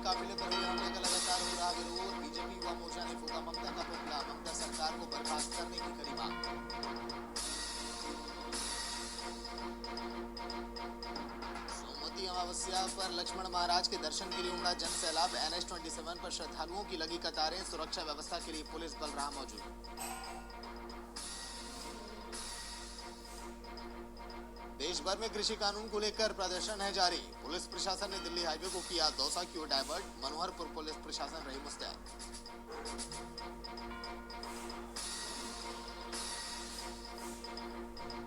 काफिले पर हुए हमले का लगातार हो रहा विरोध। बीजेपी युवा मोर्चा ने फूका ममता का पुतला। ममता सरकार को बर्खास्त करने की करी मांग। सोमवती अमावस्या पर लक्ष्मण महाराज के दर्शन के लिए उमड़ा जन सैलाब। NH-27 पर श्रद्धालुओं की लगी कतारें। सुरक्षा व्यवस्था के लिए पुलिस बल रहा मौजूद। देश भर में कृषि कानून को लेकर प्रदर्शन है जारी। पुलिस प्रशासन ने दिल्ली हाईवे को किया दौसा की ओर डायवर्ट। मनोहरपुर पुलिस प्रशासन रही मुस्तैद।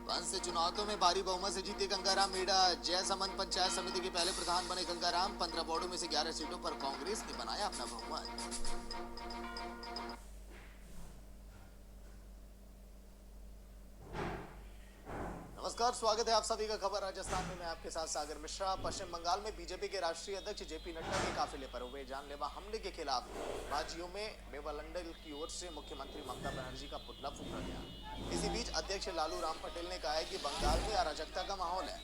पंच चुनावों में भारी बहुमत से जीते गंगाराम मीणा। जयसमंद पंचायत समिति के पहले प्रधान बने गंगाराम। 15 वार्डों में से 11 सीटों पर कांग्रेस ने बनाया अपना बहुमत। नमस्कार, स्वागत है आप सभी का खबर राजस्थान में। मैं आपके साथ सागर मिश्रा। पश्चिम बंगाल में बीजेपी के राष्ट्रीय अध्यक्ष जेपी नड्डा के काफिले पर हुए जानलेवा हमले के खिलाफ बाजियों में मेवालंडल की ओर से मुख्यमंत्री ममता बनर्जी का पुतला फूका गया। इसी बीच अध्यक्ष लालू राम पटेल ने कहा है कि बंगाल में अराजकता का माहौल है।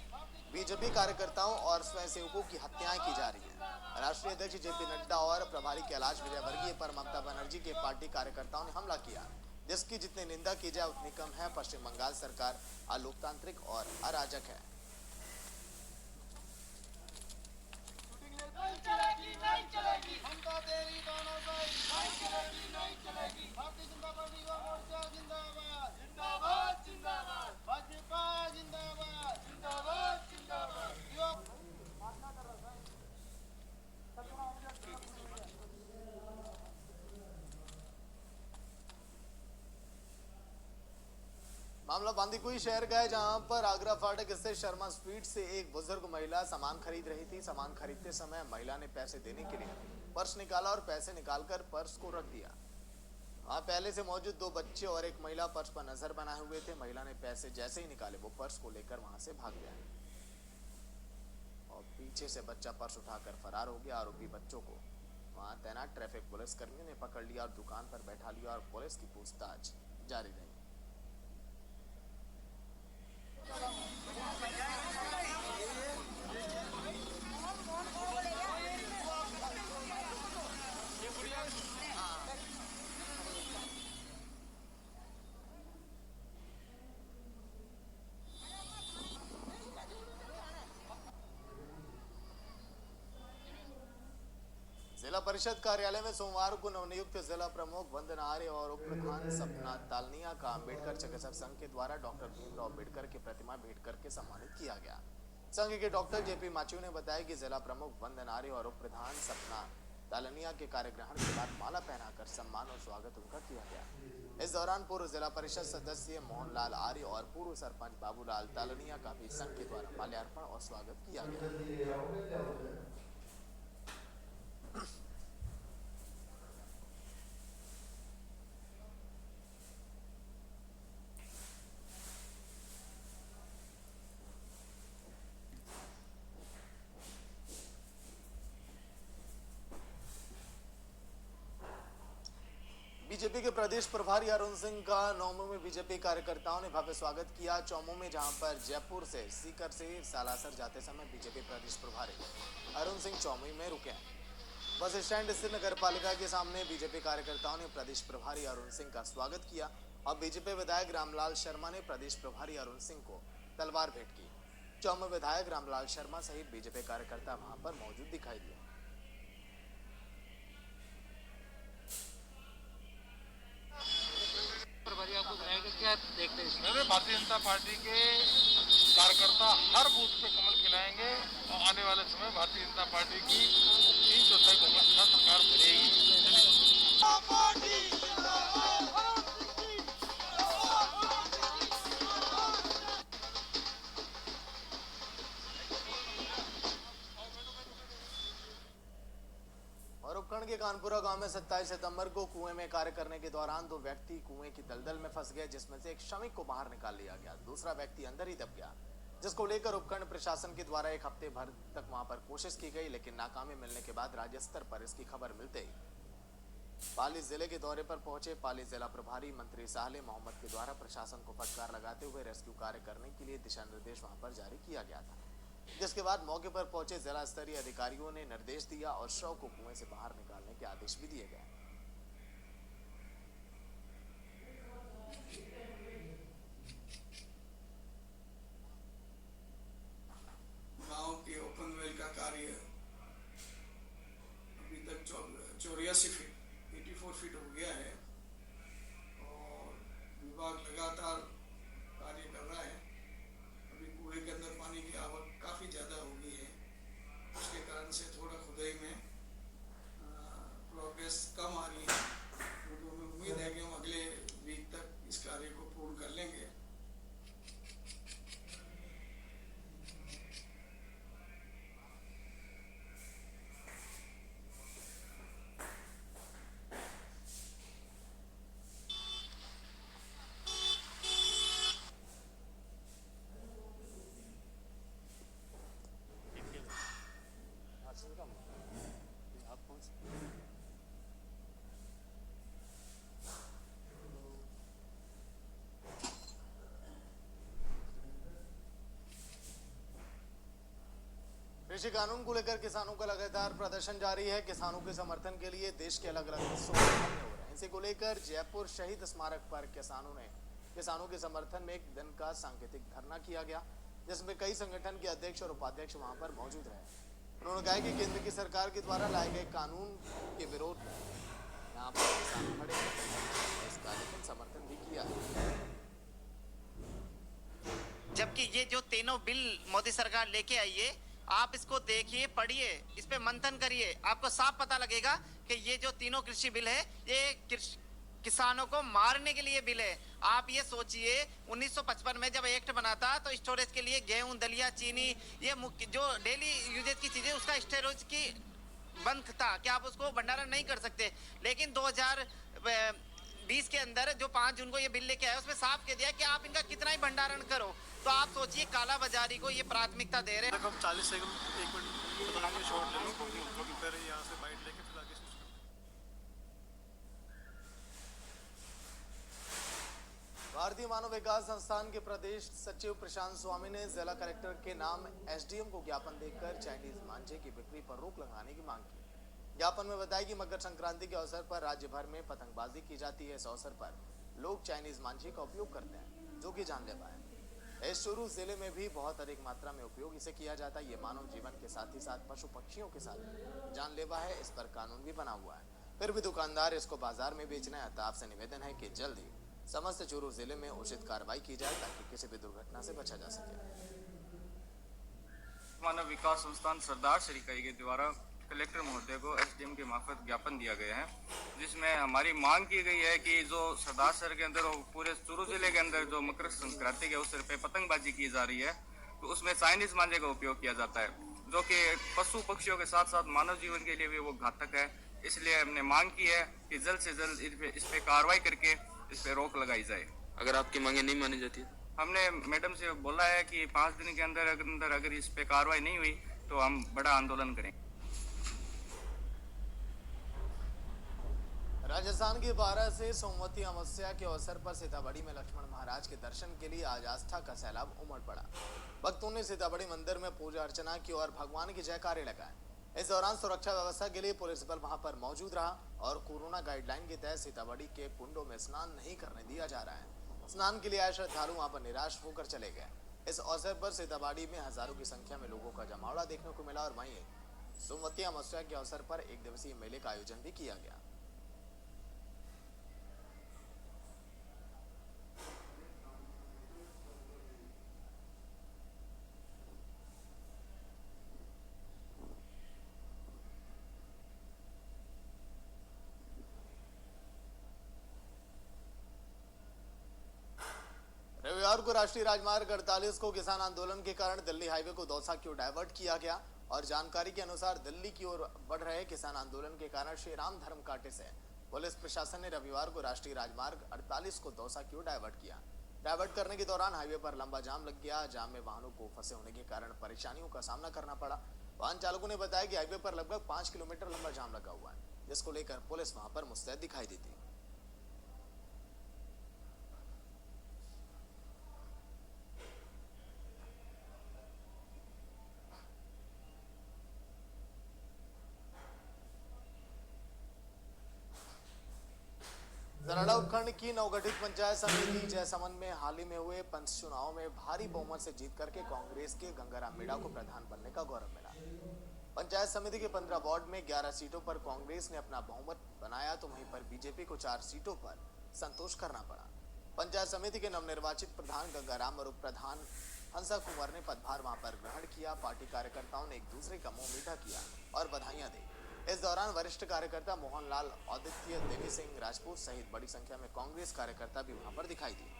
बीजेपी कार्यकर्ताओं और स्वयंसेवकों की हत्याएं की जा रही है। राष्ट्रीय अध्यक्ष जेपी नड्डा और प्रभारी कैलाश विजयवर्गीय पर ममता बनर्जी के पार्टी कार्यकर्ताओं ने हमला किया, जिसकी जितनी निंदा की जाए उतनी कम है। पश्चिम बंगाल सरकार अलोकतांत्रिक और अराजक है। नहीं चलेगी, नहीं चलेगी, हम तो तेरी दोनों साइड नहीं चलेगी, नहीं चलेगी। भारतीय जनता पार्टी युवा मोर्चा जिंदाबाद, जिंदाबाद, जिंदाबाद। भाजपा जिंदाबाद, जिंदाबाद, जिंदाबाद। मामला बांदीकुई शहर का है, जहां पर आगरा फाटक स्थित शर्मा स्वीट से एक बुजुर्ग महिला सामान खरीद रही थी। सामान खरीदते समय महिला ने पैसे देने के लिए पर्स निकाला और पैसे निकालकर पर्स को रख दिया। वहां पहले से मौजूद 2 बच्चे और एक महिला पर्स पर नजर बनाए हुए थे। महिला ने पैसे जैसे ही निकाले वो पर्स को लेकर वहां से भाग गया और पीछे से बच्चा पर्स उठाकर फरार हो गया। आरोपी बच्चों को वहां तैनात ट्रैफिक पुलिस कर्मियों ने पकड़ लिया और दुकान पर बैठा लिया और पुलिस की पूछताछ जारी रही। जिला परिषद कार्यालय में सोमवार को नवनियुक्त जिला प्रमुख वंदना आर्य और उप प्रधान सपना तालनिया का अम्बेडकर चिकित्सक संघ के द्वारा डॉक्टर भीमराव अम्बेडकर की प्रतिमा भेंट करके सम्मानित किया गया। संघ के डॉक्टर जेपी माचू ने बताया कि जिला प्रमुख वंदना आर्य और उप प्रधान सपना तालनिया के कार्यग्रहण के बाद माला पहनाकर सम्मान और स्वागत उनका किया गया। इस दौरान पूर्व जिला परिषद सदस्य मोहनलाल आर्य और पूर्व सरपंच बाबूलाल तालनिया का भी संघ के द्वारा माल्यार्पण और स्वागत किया गया। बीजेपी के प्रदेश प्रभारी अरुण सिंह का नौमू में बीजेपी कार्यकर्ताओं ने भव्य स्वागत किया। चौमू में, जहां पर जयपुर से सीकर से सालासर जाते समय बीजेपी प्रदेश प्रभारी अरुण सिंह चौमू में रुके। बस स्टैंड स्थित नगर पालिका के सामने बीजेपी कार्यकर्ताओं ने प्रदेश प्रभारी अरुण सिंह का स्वागत किया और बीजेपी विधायक रामलाल शर्मा ने प्रदेश प्रभारी अरुण सिंह को तलवार भेंट की। चौमू विधायक रामलाल शर्मा सहित बीजेपी कार्यकर्ता वहां पर मौजूद दिखाई दिए। क्या देखते हैं? भारतीय जनता पार्टी के कार्यकर्ता हर बूथ पे कमल खिलाएंगे और आने वाले समय भारतीय जनता पार्टी की 3/4 बहुमत के साथ सरकार बनेगी। और उपखंड के कानपुरा गांव में 27 सितंबर को कुएं में कार्य करने के दौरान 2 व्यक्ति कुएं की दलदल में फंस गए, जिसमें से एक श्रमिक को बाहर निकाल लिया गया। दूसरा व्यक्ति अंदर ही दब गया, जिसको लेकर उपखंड प्रशासन के द्वारा 1 हफ्ते भर तक वहां पर कोशिश की गई, लेकिन नाकामी मिलने के बाद राज्य स्तर पर इसकी खबर मिलते ही पाली जिले के दौरे पर पहुंचे पाली जिला प्रभारी मंत्री साहले मोहम्मद के द्वारा प्रशासन को फटकार लगाते हुए रेस्क्यू कार्य करने के लिए दिशा निर्देश वहां पर जारी किया गया था। जिसके बाद मौके पर पहुंचे जिला स्तरीय अधिकारियों ने निर्देश दिया और शव को कुएं से बाहर निकालने के आदेश भी दिए गए। गांव के ओपन वेल का कार्य अभी तक 84 फीट 84 फीट हो गया है और विभाग लगातार कार्य कर रहा है। अभी कुएं के अंदर पानी की आवक काफ़ी ज़्यादा हो गई है, उसके कारण से थोड़ा खुदाई में प्रोग्रेस कम आ रही है। तो हमें उम्मीद है कि हम अगले वीक तक इस कार्य को पूर्ण कर लेंगे। कृषि कानून को लेकर किसानों का लगातार प्रदर्शन जारी है। किसानों के समर्थन के लिए देश के अलग अलग हिस्सों में धरने हो रहे हैं। इसी को लेकर जयपुर शहीद स्मारक पर किसानों के समर्थन में एक दिन का सांकेतिक धरना किया गया, जिसमें कई संगठन के अध्यक्ष और उपाध्यक्ष वहां पर मौजूद रहे। उन्होंने कहा कि केंद्र की सरकार के द्वारा लाए गए कानून के विरोध में यहाँ पर किसान खड़े हैं। इस कार्य का समर्थन भी किया है। जबकि ये जो तीनों बिल मोदी सरकार लेके आई है, आप इसको देखिए, पढ़िए, इस पे मंथन करिए, आपको साफ पता लगेगा कि ये जो तीनों कृषि बिल है ये किसानों को मारने के लिए बिल है। आप ये सोचिए 1955 में जब एक्ट बना था तो स्टोरेज के लिए गेहूं, दलिया, चीनी, ये मुख्य जो डेली यूजेज की चीजें, उसका स्टोरेज की बंद था कि आप उसको भंडारण नहीं कर सकते। लेकिन 2020 के अंदर जो 5 जून को ये बिल लेके आया, उसमें साफ कह दिया कि आप इनका कितना ही भंडारण करो। तो आप सोचिए काला बाजारी को ये प्राथमिकता दे रहे हैं। देखो 40 सेकंड 1 मिनट बताएंगे, शॉर्ट ले लो क्योंकि फिर यहाँ से बाइट लेके फिर आगे सोच करते हैं। भारतीय मानव विकास संस्थान के प्रदेश सचिव प्रशांत स्वामी ने जिला कलेक्टर के नाम एसडीएम को ज्ञापन देकर चाइनीज मांझे की बिक्री पर रोक लगाने की मांग की। ज्ञापन में बताया कि मकर संक्रांति के अवसर पर राज्य भर में पतंगबाजी की जाती है। इस अवसर पर लोग चाइनीज मांझे का उपयोग करते हैं, जो कि जानलेवा है। इस चूरू जिले में भी बहुत अधिक मात्रा में उपयोग इसे किया जाता है। ये मानव जीवन के साथ ही साथ पशु पक्षियों के साथ जानलेवा है। इस पर कानून भी बना हुआ है, फिर भी दुकानदार इसको बाजार में बेचना है। आपसे निवेदन है कि जल्द ही समस्त चूरू जिले में उचित कार्रवाई की जाए ताकि किसी भी दुर्घटना से बचा जा सके। मानव विकास संस्थान सरदार श्री इकाई के द्वारा कलेक्टर महोदय को एसडीएम के मार्फत ज्ञापन दिया गया है, जिसमें हमारी मांग की गई है कि जो सरदार शहर के अंदर और पूरे चूरू जिले के अंदर जो मकर संक्रांति के अवसर पे पतंगबाजी की जा रही है, तो उसमें चाइनीज मांझे का उपयोग किया जाता है, जो कि पशु पक्षियों के साथ साथ मानव जीवन के लिए भी वो घातक है। इसलिए हमने मांग की है कि जल्द से जल्द इस पे कार्रवाई करके इस पे रोक लगाई जाए। अगर आपकी मांगे नहीं मानी जाती है, हमने मैडम से बोला है कि 5 दिन के अंदर अगर इस पे कार्रवाई नहीं हुई तो हम बड़ा आंदोलन करेंगे। राजस्थान के 12 से सोमवती अमावस्या के अवसर पर सीतामढ़ी में लक्ष्मण महाराज के दर्शन के लिए आज आस्था का सैलाब उमड़ पड़ा। भक्तों ने सीतामढ़ी मंदिर में पूजा अर्चना की और भगवान की जयकारे लगाए। इस दौरान सुरक्षा व्यवस्था के लिए पुलिस बल वहां पर मौजूद रहा और कोरोना गाइडलाइन के तहत सीतामढ़ी के कुंडों में स्नान नहीं करने दिया जा रहा है। स्नान के लिए आए श्रद्धालु वहां पर निराश होकर चले गए। इस अवसर पर सीतामढ़ी में हजारों की संख्या में लोगों का जमावड़ा देखने को मिला और वहीं सोमवती अमावस्या के अवसर पर 1 दिवसीय मेले का आयोजन भी किया गया। रविवार को राष्ट्रीय राजमार्ग 48 को किसान आंदोलन के कारण दिल्ली हाईवे को दौसा की ओर डाइवर्ट किया गया और जानकारी के अनुसार दिल्ली की ओर बढ़ रहे किसान आंदोलन के कारण श्री राम धर्म कांटे से पुलिस प्रशासन ने रविवार को राष्ट्रीय राजमार्ग 48 को दौसा की ओर डाइवर्ट किया। डाइवर्ट करने के दौरान हाईवे पर लंबा जाम लग गया। जाम में वाहनों को फंसे होने के कारण परेशानियों का सामना करना पड़ा। वाहन चालकों ने बताया कि हाईवे पर लगभग 5 किलोमीटर लंबा जाम लगा हुआ है, जिसको लेकर पुलिस वहां पर मुस्तैद दिखाई दी थी। दराड़ा उपखंड की नवगठित पंचायत समिति जयसमंद में हाल ही में हुए पंच चुनाव में भारी बहुमत से जीत करके कांग्रेस के गंगाराम मीणा को प्रधान बनने का गौरव मिला। पंचायत समिति के 15 वार्ड में 11 सीटों पर कांग्रेस ने अपना बहुमत बनाया तो वहीं पर बीजेपी को 4 सीटों पर संतोष करना पड़ा। पंचायत समिति के नवनिर्वाचित प्रधान गंगाराम और उप प्रधान हंसा कुंवर ने पदभार वहां पर ग्रहण किया। पार्टी कार्यकर्ताओं ने एक दूसरे का मुंह मीठा किया और बधाइयां दी। इस दौरान वरिष्ठ कार्यकर्ता मोहनलाल औदित्य, देवी सिंह राजपूत सहित बड़ी संख्या में कांग्रेस कार्यकर्ता भी वहां पर दिखाई दिए।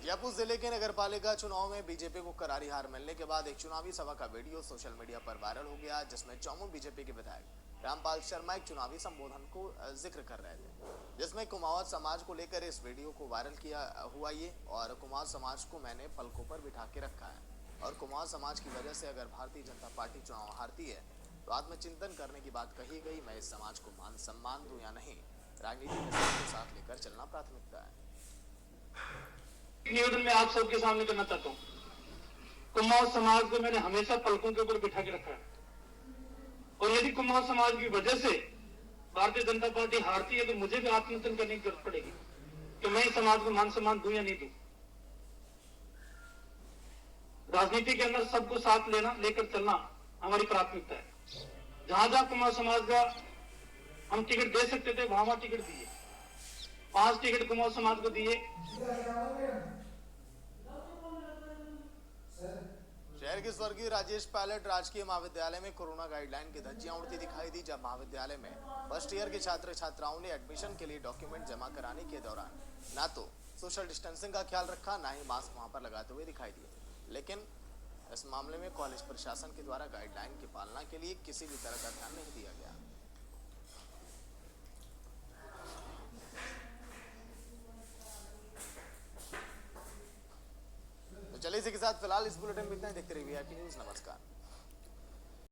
जयपुर जिले के नगरपालिका चुनाव में बीजेपी को करारी हार मिलने के बाद एक चुनावी सभा का वीडियो सोशल मीडिया पर वायरल हो गया, जिसमें चौमुं बीजेपी के विधायक रामपाल शर्मा एक चुनावी संबोधन को जिक्र कर रहे थे, जिसमें कुमाऊं समाज को लेकर इस वीडियो को वायरल किया हुआ ये और कुमाऊं समाज को मैंने पलकों पर बिठा के रखा है और कुमाऊं समाज की वजह से अगर भारतीय जनता पार्टी चुनाव हारती है तो आत्मचिंतन करने की बात कही गई। मैं इस समाज को मान सम्मान दूं या नहीं, राजनीति में सबको साथ लेकर चलना प्राथमिकता है। निवेदन में आप सबके सामने करना चाहता हूँ, कुमाऊं समाज को मैंने हमेशा पलकों के ऊपर बिठा के रखा है और यदि कुमाऊं समाज की वजह से भारतीय जनता पार्टी हारती है तो मुझे भी आत्मचिंतन करने की जरूरत पड़ेगी कि मैं इस समाज को मान सम्मान दूं या नहीं दूं। राजनीति के अंदर सबको साथ लेकर चलना हमारी प्राथमिकता है। जहां जहां कुमाऊं समाज का हम टिकट दे सकते थे वहां टिकट दिए, 5 टिकट कुमाऊं समाज को दिए। शहर के स्वर्गीय राजेश पायलट राजकीय महाविद्यालय में कोरोना गाइडलाइन की धज्जियां उड़ती दिखाई दी, जब महाविद्यालय में फर्स्ट ईयर के छात्र छात्राओं ने एडमिशन के लिए डॉक्यूमेंट जमा कराने के दौरान ना तो सोशल डिस्टेंसिंग का ख्याल रखा, ना ही मास्क वहां पर लगाते हुए दिखाई दिए। लेकिन इस मामले में कॉलेज प्रशासन के द्वारा गाइडलाइन की पालना के लिए किसी भी तरह का ध्यान नहीं दिया गया। तो चलिए इसी के साथ फिलहाल इस बुलेटिन में इतना ही। देखते रहिए VIP न्यूज़। नमस्कार।